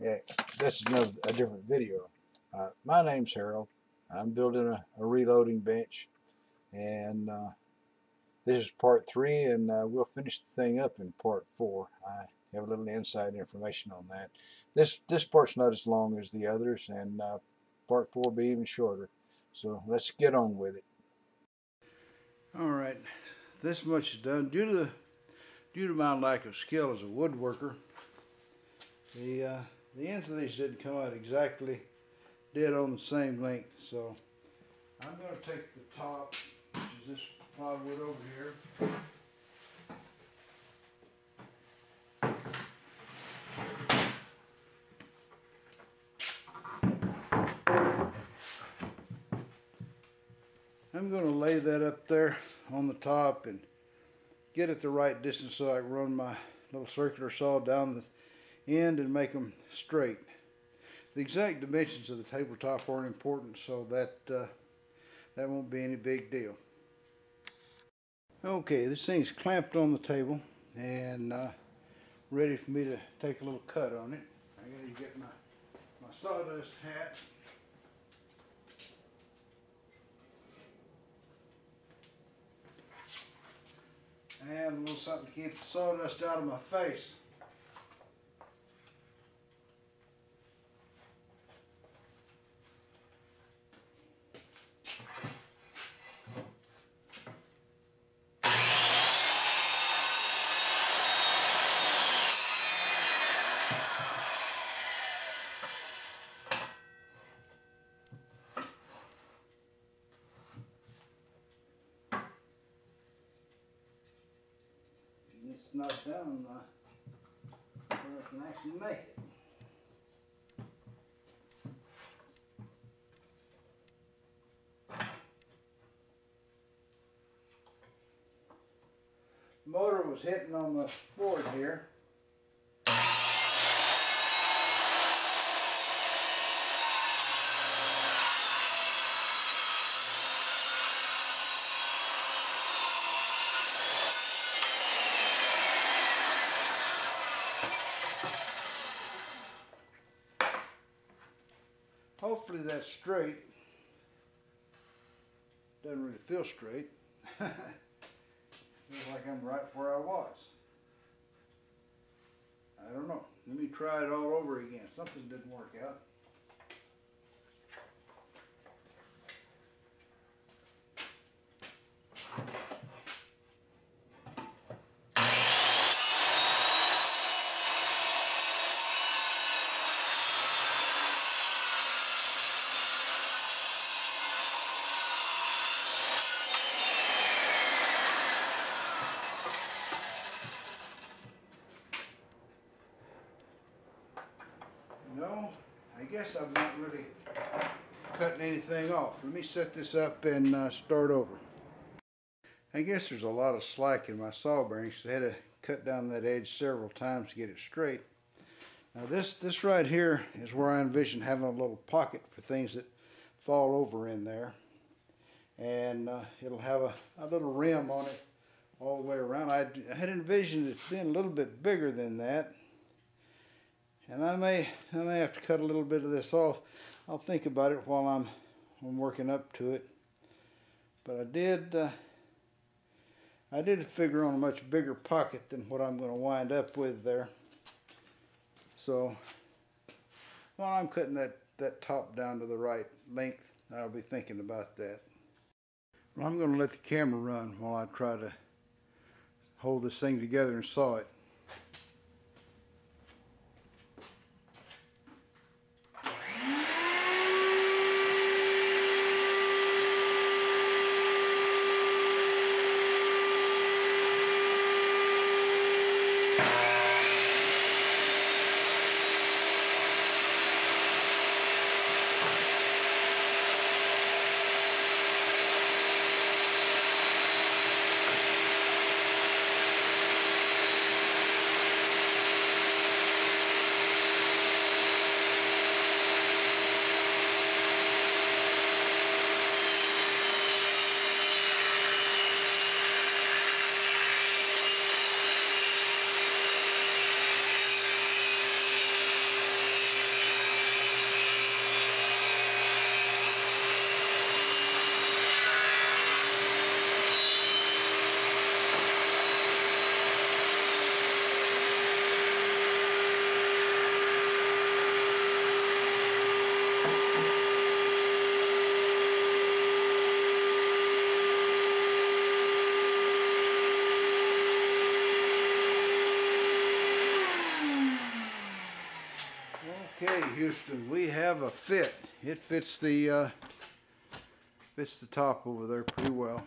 Yeah, this is a different video. My name's Harold. I'm building a reloading bench, and this is part 3, and we'll finish the thing up in part 4. I have a little inside information on that. This part's not as long as the others, and part 4 will be even shorter. So let's get on with it. All right, this much is done. Due to my lack of skill as a woodworker, the ends of these didn't come out exactly dead on the same length. So I'm going to take the top, which is this plywood over here, I'm going to lay that up there on the top and get it the right distance so I can run my little circular saw down the end and make them straight. The exact dimensions of the tabletop aren't important, so that won't be any big deal. Okay, this thing's clamped on the table and ready for me to take a little cut on it. I gotta get my sawdust hat. And a little something to keep the sawdust out of my face. It's not down where I can actually make it. The motor was hitting on the board here. Hopefully that's straight. Doesn't really feel straight. Feels like I'm right where I was. I don't know. Let me try it all over again. Something didn't work out. No, I guess I'm not really cutting anything off. Let me set this up and start over. I guess there's a lot of slack in my saw bearings. I had to cut down that edge several times to get it straight. Now this right here is where I envision having a little pocket for things that fall over in there. And it'll have a little rim on it all the way around. I had envisioned it being a little bit bigger than that. And I may have to cut a little bit of this off. I'll think about it while I'm working up to it. But I did figure on a much bigger pocket than what I'm going to wind up with there. So while I'm cutting that top down to the right length, I'll be thinking about that. Well, I'm going to let the camera run while I try to hold this thing together and saw it. Okay, Houston, we have a fit. It fits the top over there pretty well.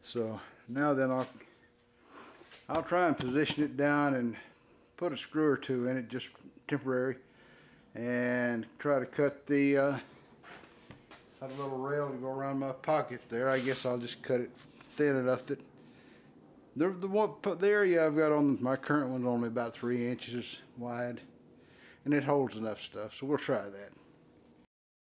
So now then I'll try and position it down and put a screw or two in it, just temporary, and try to cut the that little rail to go around my pocket there. I guess I'll just cut it thin enough that the area I've got on my current one's only about 3 inches wide, and it holds enough stuff, so we'll try that.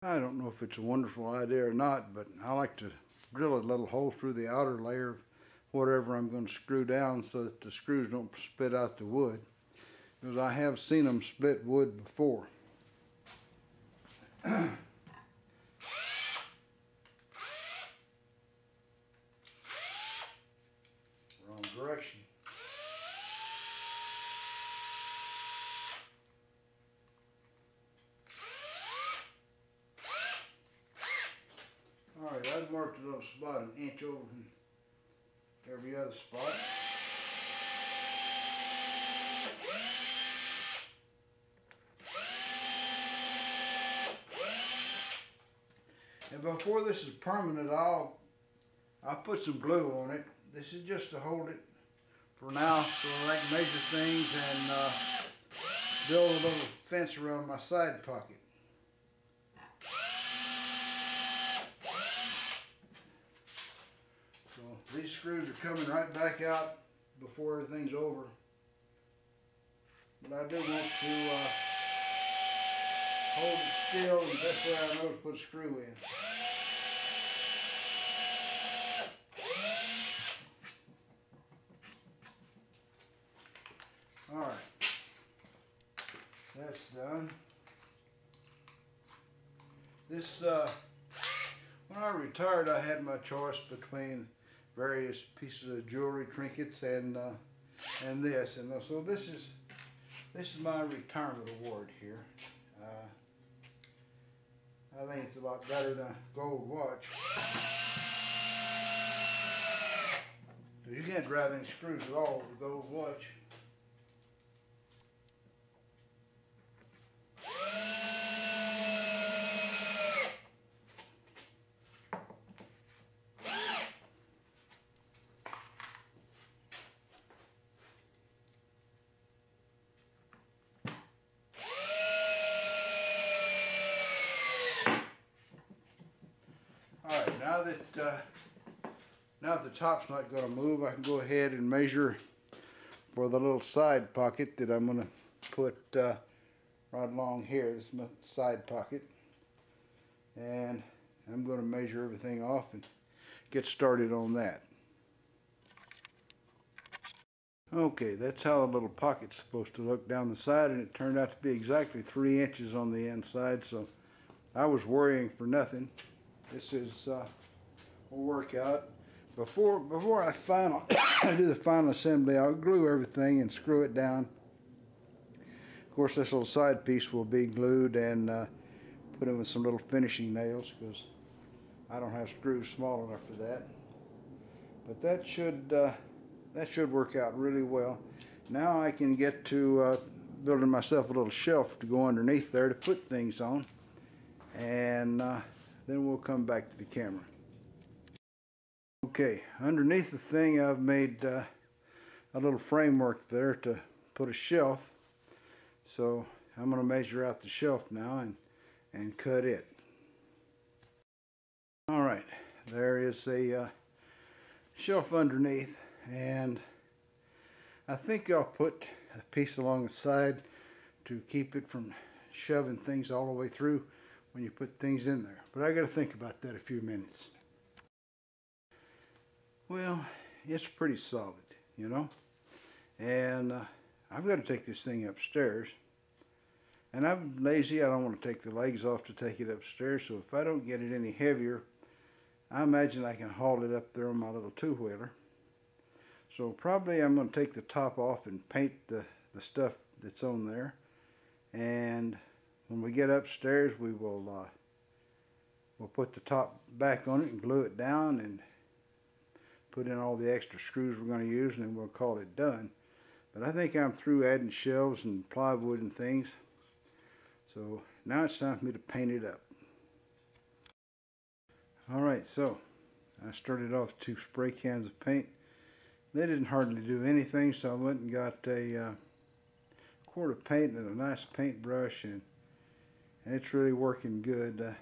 I don't know if it's a wonderful idea or not, but I like to drill a little hole through the outer layer of whatever I'm going to screw down so that the screws don't spit out the wood, because I have seen them split wood before. Wrong direction. Alright, I've marked a little spot an inch over from every other spot. And before this is permanent, I'll put some glue on it. This is just to hold it for now, so I can measure things and build a little fence around my side pocket. So these screws are coming right back out before everything's over. But I do want to hold it still, and that's where I know to put a screw in. Alright, that's done. This, when I retired, I had my choice between various pieces of jewelry, trinkets, and this. And so this is my retirement award here. I think it's a lot better than a gold watch. You can't drive any screws at all with a gold watch. Alright, now that the top's not going to move, I can go ahead and measure for the little side pocket that I'm going to put right along here. This is my side pocket. And I'm going to measure everything off and get started on that. Okay, that's how a little pocket's supposed to look down the side, and it turned out to be exactly 3 inches on the inside, so I was worrying for nothing. This is will work out. Before I do the final assembly, I'll glue everything and screw it down. Of course, this little side piece will be glued and put in with some little finishing nails, because I don't have screws small enough for that. But that should work out really well. Now I can get to building myself a little shelf to go underneath there to put things on, and then we'll come back to the camera. Okay, underneath the thing I've made a little framework there to put a shelf. So I'm going to measure out the shelf now and cut it. Alright, there is a shelf underneath, and I think I'll put a piece along the side to keep it from shoving things all the way through when you put things in there. But I got to think about that a few minutes. Well, it's pretty solid, you know, and I've got to take this thing upstairs, and I'm lazy. I don't want to take the legs off to take it upstairs, so if I don't get it any heavier, I imagine I can haul it up there on my little two-wheeler. So probably I'm going to take the top off and paint the stuff that's on there, and when we get upstairs, we'll put the top back on it and glue it down and put in all the extra screws we're going to use, and then we'll call it done. But I think I'm through adding shelves and plywood and things. So now it's time for me to paint it up. Alright, so I started off 2 spray cans of paint. They didn't hardly do anything, so I went and got a quart of paint and a nice paintbrush, and it's really working good.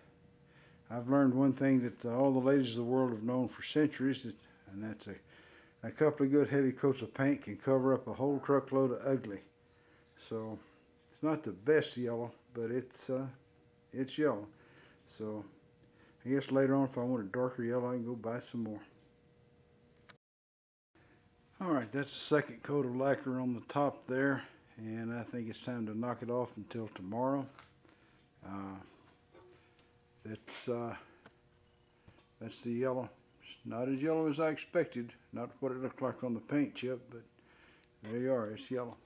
I've learned one thing that all the ladies of the world have known for centuries, and that's a couple of good heavy coats of paint can cover up a whole truckload of ugly. So it's not the best yellow, but it's yellow. So I guess later on, if I want a darker yellow, I can go buy some more. Alright, that's the second coat of lacquer on the top there, and I think it's time to knock it off until tomorrow. That's the yellow. It's not as yellow as I expected, not what it looked like on the paint chip, but there you are, it's yellow.